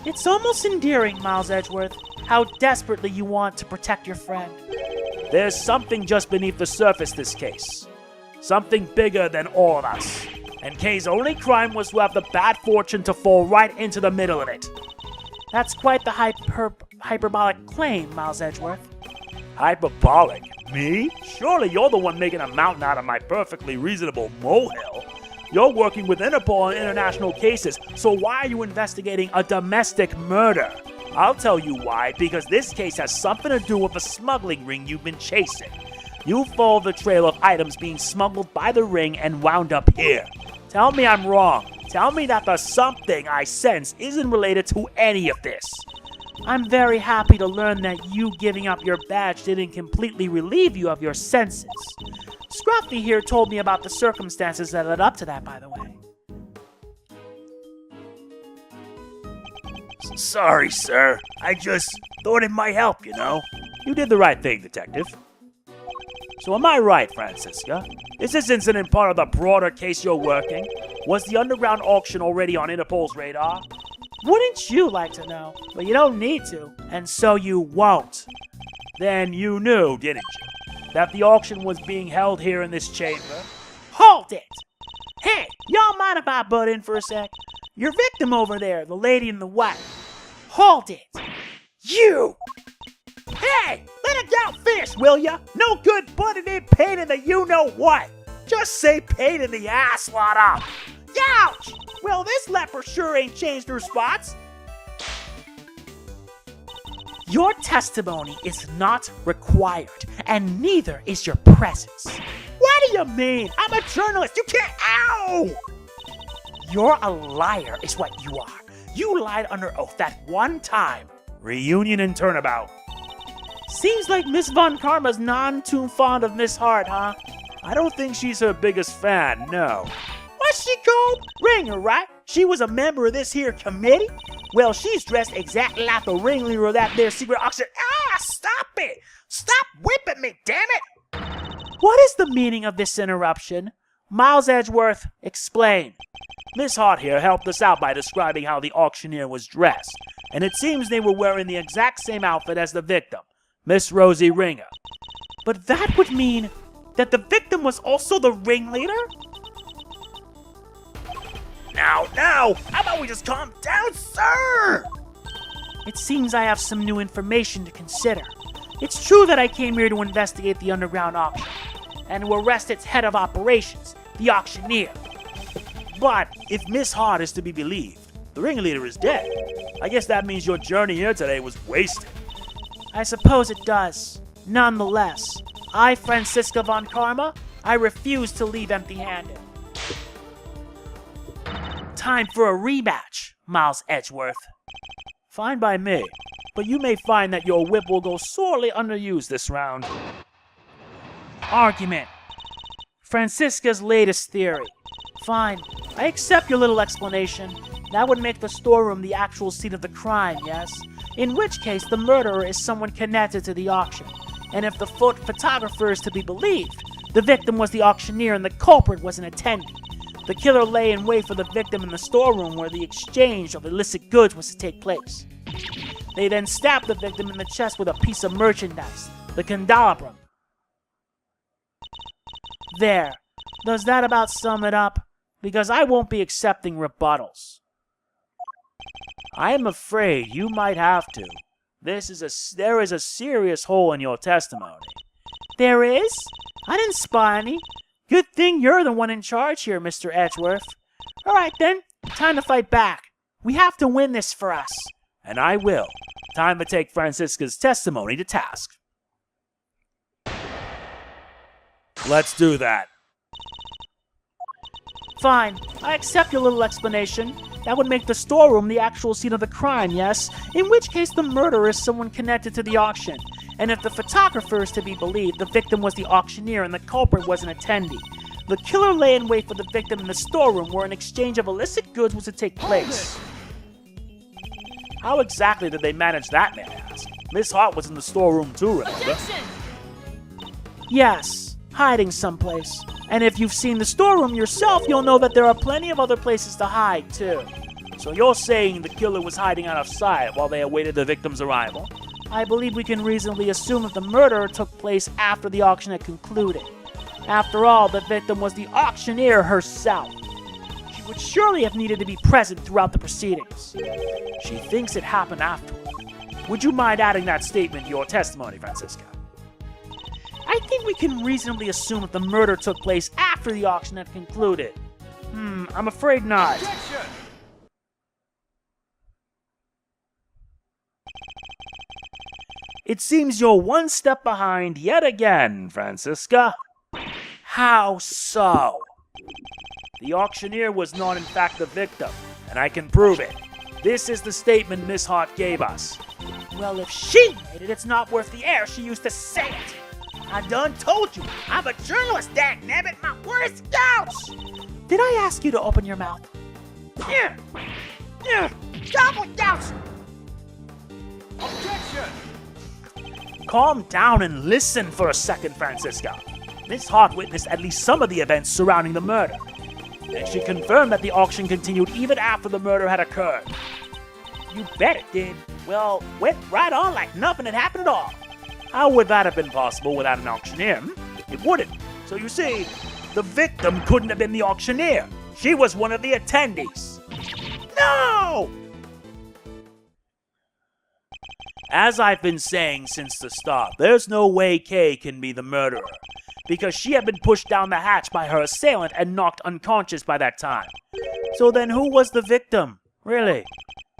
It's almost endearing, Miles Edgeworth. how desperately you want to protect your friend. There's something just beneath the surface this case. Something bigger than all of us. And Kay's only crime was to have the bad fortune to fall right into the middle of it. That's quite the hyperbolic claim, Miles Edgeworth. Hyperbolic? Me? Surely you're the one making a mountain out of my perfectly reasonable molehill. You're working with Interpol on international cases, so why are you investigating a domestic murder? I'll tell you why, because this case has something to do with a smuggling ring you've been chasing. You followed the trail of items being smuggled by the ring and wound up here. Tell me I'm wrong. Tell me that the something I sense isn't related to any of this. I'm very happy to learn that you giving up your badge didn't completely relieve you of your senses. Scruffy here told me about the circumstances that led up to that, by the way. Sorry, sir. I just thought it might help, you know. You did the right thing, Detective. So am I right, Francisca? Is this incident part of the broader case you're working? Was the underground auction already on Interpol's radar? Wouldn't you like to know? But you don't need to, and so you won't. Then you knew, didn't you, that the auction was being held here in this chamber? Hold it! Hey, y'all mind if I butt in for a sec? Your victim over there, the lady in the white. Hold it! You! Hey, let it out finish, will ya? No good butting in pain in the you-know-what. Just say pain in the ass, Lotta. Ouch! Well, this leper sure ain't changed her spots. Your testimony is not required, and neither is your presence. What do you mean? I'm a journalist. You can't... Ow! You're a liar is what you are. You lied under oath that one time. Reunion and Turnabout. Seems like Miss Von Karma's none too fond of Miss Hart, huh? I don't think she's her biggest fan, no. What's she called? Ringer, right? She was a member of this here committee? Well, she's dressed exactly like the ringleader of that there secret auction. Ah, stop it! Stop whipping me, damn it! What is the meaning of this interruption? Miles Edgeworth, explain. Miss Hart here helped us out by describing how the auctioneer was dressed, and it seems they were wearing the exact same outfit as the victim, Miss Rosie Ringer. But that would mean that the victim was also the ringleader? Now, how about we just calm down, sir? It seems I have some new information to consider. It's true that I came here to investigate the underground auction, and to arrest its head of operations, the auctioneer. But if Miss Hart is to be believed, the ringleader is dead. I guess that means your journey here today was wasted. I suppose it does. Nonetheless, I, Francisca Von Karma, I refuse to leave empty-handed. Time for a rematch, Miles Edgeworth. Fine by me, but you may find that your whip will go sorely underused this round. Argument. Francisca's latest theory. Fine, I accept your little explanation. That would make the storeroom the actual scene of the crime, yes? In which case, the murderer is someone connected to the auction. And if the photographer is to be believed, the victim was the auctioneer and the culprit was an attendee. The killer lay in wait for the victim in the storeroom where the exchange of illicit goods was to take place. They then stabbed the victim in the chest with a piece of merchandise, the candelabrum. There. Does that about sum it up? Because I won't be accepting rebuttals. I am afraid you might have to. There is a serious hole in your testimony. There is? I didn't spy any. Good thing you're the one in charge here, Mr. Edgeworth. All right, then. Time to fight back. We have to win this for us. And I will. Time to take Francisca's testimony to task. Let's do that. Fine. I accept your little explanation. That would make the storeroom the actual scene of the crime, yes? In which case the murderer is someone connected to the auction. And if the photographer is to be believed, the victim was the auctioneer and the culprit was an attendee. The killer lay in wait for the victim in the storeroom where an exchange of illicit goods was to take place. How exactly did they manage that, may I ask? Miss Hart was in the storeroom too, remember? Objection! Yes, hiding someplace. And if you've seen the storeroom yourself, you'll know that there are plenty of other places to hide, too. So you're saying the killer was hiding out of sight while they awaited the victim's arrival? I believe we can reasonably assume that the murder took place after the auction had concluded. After all, the victim was the auctioneer herself. She would surely have needed to be present throughout the proceedings. She thinks it happened afterward. Would you mind adding that statement to your testimony, Francisca? I think we can reasonably assume that the murder took place after the auction had concluded. I'm afraid not. Objection! It seems you're one step behind yet again, Francisca. How so? The auctioneer was not in fact the victim, and I can prove it. This is the statement Miss Hart gave us. Well, if she made it, it's not worth the air she used to say it. I done told you, I'm a journalist, dagnabbit, my word is Scouts! Did I ask you to open your mouth? Yeah. Stop with Scouts! Objection! Calm down and listen for a second, Francisca. Miss Hart witnessed at least some of the events surrounding the murder, and she confirmed that the auction continued even after the murder had occurred. You bet it did. Well, went right on like nothing had happened at all. How would that have been possible without an auctioneer? It wouldn't. So you see, the victim couldn't have been the auctioneer. She was one of the attendees. No! As I've been saying since the start, there's no way Kay can be the murderer, because she had been pushed down the hatch by her assailant and knocked unconscious by that time. So then who was the victim? Really?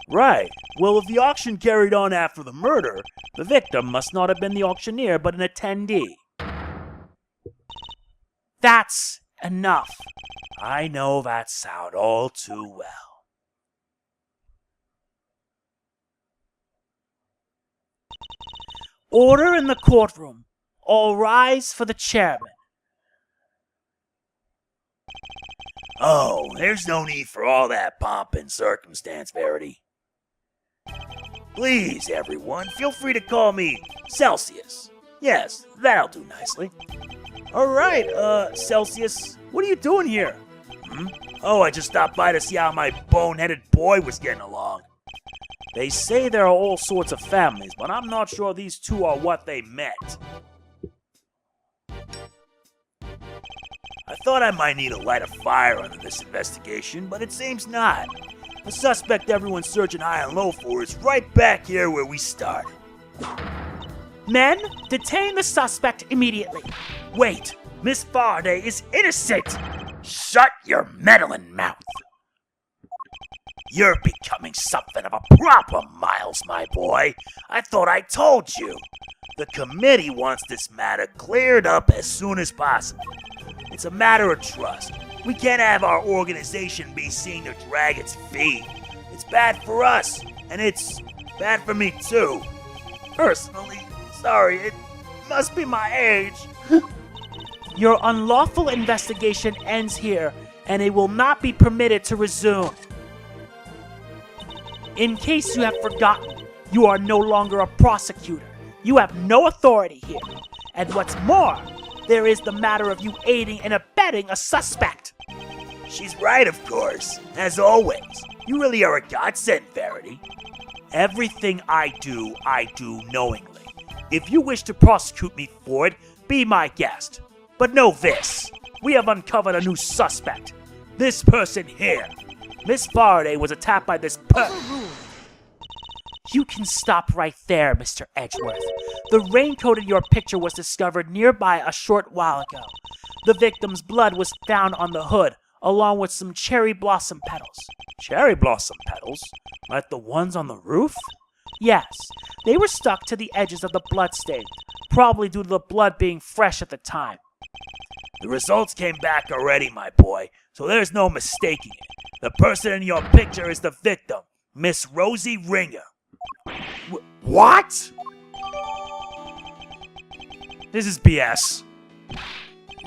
Right. Well, if the auction carried on after the murder, the victim must not have been the auctioneer but an attendee. That's enough. I know that sound all too well. Order in the courtroom. All rise for the chairman. Oh, there's no need for all that pomp and circumstance, Verity. Please, everyone, feel free to call me Celsius. Yes, that'll do nicely. All right, Celsius, what are you doing here? Oh, I just stopped by to see how my boneheaded boy was getting along. They say there are all sorts of families, but I'm not sure these two are what they meant. I thought I might need to light a fire under this investigation, but it seems not. The suspect everyone's searching high and low for is right back here where we started. Men, detain the suspect immediately. Wait, Miss Faraday is innocent! Shut your meddling mouth! You're becoming something of a problem, Miles, my boy. I thought I told you. The committee wants this matter cleared up as soon as possible. It's a matter of trust. We can't have our organization be seen to drag its feet. It's bad for us, and it's bad for me too. Personally, sorry, it must be my age. Your unlawful investigation ends here, and it will not be permitted to resume. In case you have forgotten, you are no longer a prosecutor. You have no authority here. And what's more, there is the matter of you aiding and abetting a suspect. She's right, of course. As always. You really are a godsend, Verity. Everything I do knowingly. If you wish to prosecute me for it, be my guest. But know this. We have uncovered a new suspect. This person here. Miss Faraday was attacked by this You can stop right there, Mr. Edgeworth. The raincoat in your picture was discovered nearby a short while ago. The victim's blood was found on the hood, along with some cherry blossom petals. Cherry blossom petals? Like the ones on the roof? Yes, they were stuck to the edges of the bloodstain, probably due to the blood being fresh at the time. The results came back already, my boy, so there's no mistaking it. The person in your picture is the victim, Miss Rosie Ringer. What? This is BS.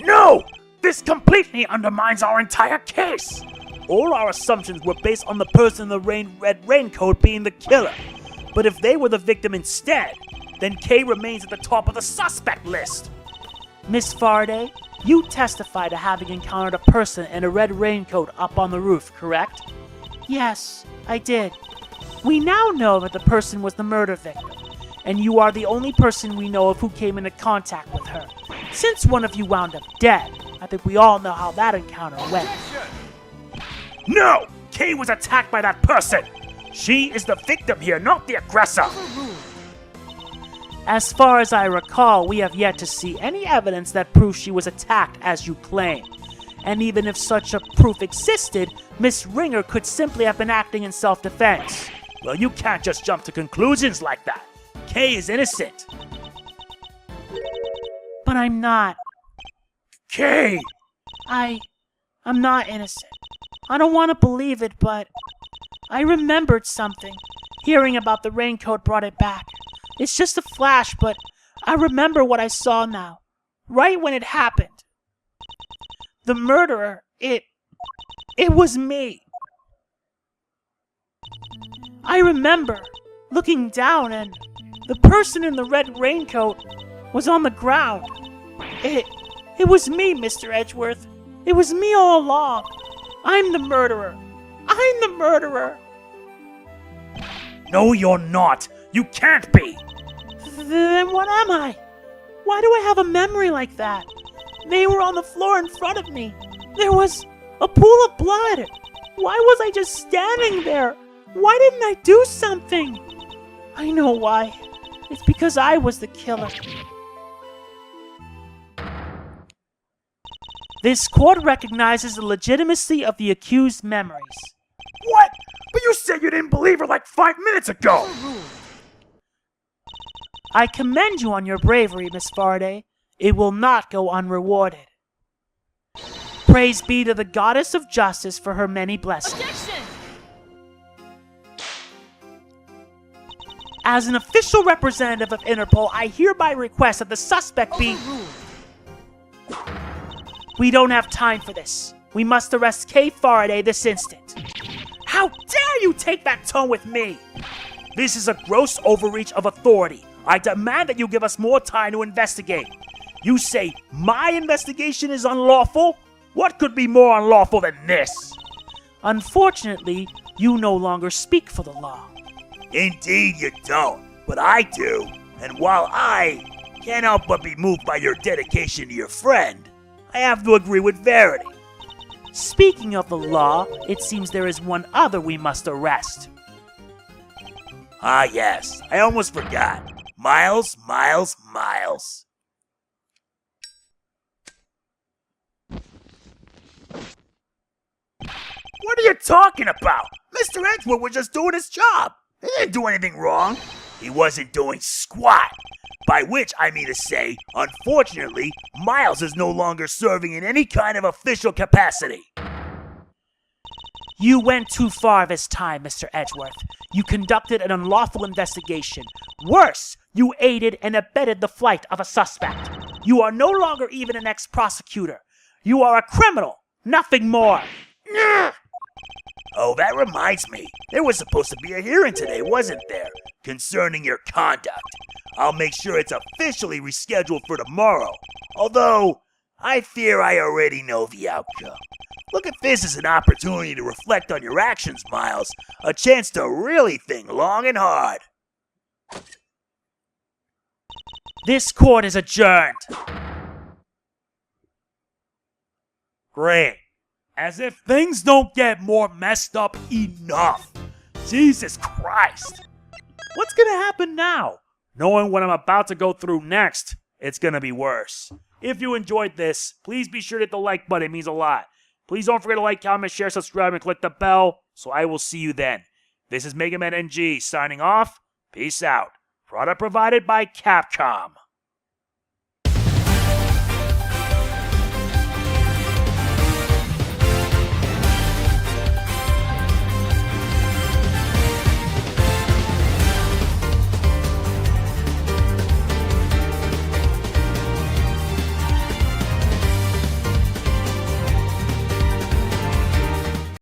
No! This completely undermines our entire case! All our assumptions were based on the person in the red raincoat being the killer. But if they were the victim instead, then Kay remains at the top of the suspect list. Miss Faraday, you testify to having encountered a person in a red raincoat up on the roof, correct? Yes, I did. We now know that the person was the murder victim. and you are the only person we know of who came into contact with her. Since one of you wound up dead, I think we all know how that encounter went. No! Kay was attacked by that person! She is the victim here, not the aggressor! As far as I recall, we have yet to see any evidence that proves she was attacked as you claim. And even if such a proof existed, Miss Ringer could simply have been acting in self-defense. Well, you can't just jump to conclusions like that. Kay is innocent. But I'm not. Kay! I'm not innocent. I don't want to believe it, but I remembered something. Hearing about the raincoat brought it back. It's just a flash, but I remember what I saw now. Right when it happened. The murderer, it was me. I remember looking down and the person in the red raincoat was on the ground. It was me, Mr. Edgeworth. It was me all along. I'm the murderer. I'm the murderer. No, you're not. You can't be. Then what am I? Why do I have a memory like that? They were on the floor in front of me. There was a pool of blood. Why was I just standing there? Why didn't I do something? I know why. It's because I was the killer. This court recognizes the legitimacy of the accused's memories. What? But you said you didn't believe her like 5 minutes ago! I commend you on your bravery, Miss Faraday. It will not go unrewarded. Praise be to the goddess of justice for her many blessings. Objection! As an official representative of Interpol, I hereby request that the suspect be... We don't have time for this. We must arrest Kay Faraday this instant. How dare you take that tone with me? This is a gross overreach of authority. I demand that you give us more time to investigate. You say my investigation is unlawful? What could be more unlawful than this? Unfortunately, you no longer speak for the law. Indeed you don't, but I do. And while I can't help but be moved by your dedication to your friend, I have to agree with Verity. Speaking of the law, it seems there is one other we must arrest. Ah yes, I almost forgot. Miles. What are you talking about? Mr. Edgeworth was just doing his job. He didn't do anything wrong. He wasn't doing squat. By which I mean to say, unfortunately, Miles is no longer serving in any kind of official capacity. You went too far this time, Mr. Edgeworth. You conducted an unlawful investigation. Worse, you aided and abetted the flight of a suspect. You are no longer even an ex-prosecutor. You are a criminal, nothing more. Oh, that reminds me. There was supposed to be a hearing today, wasn't there? Concerning your conduct. I'll make sure it's officially rescheduled for tomorrow. Although, I fear I already know the outcome. Look at this as an opportunity to reflect on your actions, Miles. A chance to really think long and hard. This court is adjourned. Great. As if things don't get more messed up enough. Jesus Christ. What's gonna happen now? Knowing what I'm about to go through next, it's gonna be worse. If you enjoyed this, please be sure to hit the like button. It means a lot. Please don't forget to like, comment, share, subscribe, and click the bell. So I will see you then. This is MegamanNG signing off. Peace out. Product provided by Capcom.